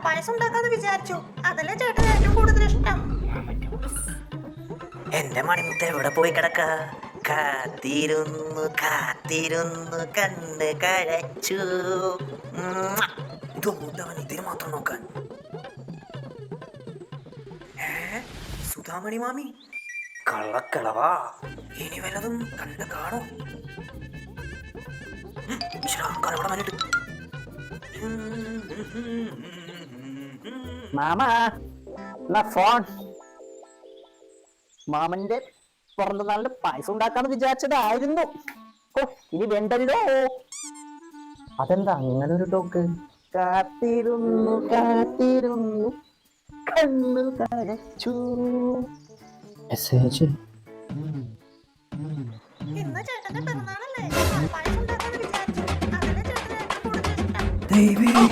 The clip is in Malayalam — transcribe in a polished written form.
പാൽപ്പായസം ഉണ്ടാക്കാന്ന് വിചാരിച്ചു. അതല്ലേ ചേട്ടന് ഏറ്റവും കൂടുതൽ ഇഷ്ടം. എന്റെ മണിമുത്ത് എവിടെ പോയി കിടക്ക? കാത്തിരുന്നു കാത്തിരുന്നു കണ്ണ് കഴച്ചു. ഇതൊന്നുമില്ലവൻ ഇതിന് മാത്രം നോക്കാൻ. സുധാമണി മാമി കള്ളക്കളവാ. ഇനി വല്ലതും കണ്ട് കാണോ? കലവട മല്ലിട്ട് മാമ ഫോൺ. മാമന്റെ പിറന്നാളിന് പായസം ഉണ്ടാക്കാന്ന് വിചാരിച്ചതായിരുന്നു. ഇനി വേണ്ടല്ലോ. അതെന്താ അങ്ങനെ ഒരു ടോക്ക്? കാത്തിരുന്നു കാത്തിരുന്നു കണ്ണു കരച്ചു. മെസ്സേജ്. ഇന്ന് ചേട്ടന്റെ പിറന്നാളല്ലേ, പാൽപ്പായസം ഉണ്ടാക്കാന്ന് വിചാരിച്ചു. അതല്ലേ ചേട്ടന് ഏറ്റവും കൂടുതൽ ഇഷ്ടം.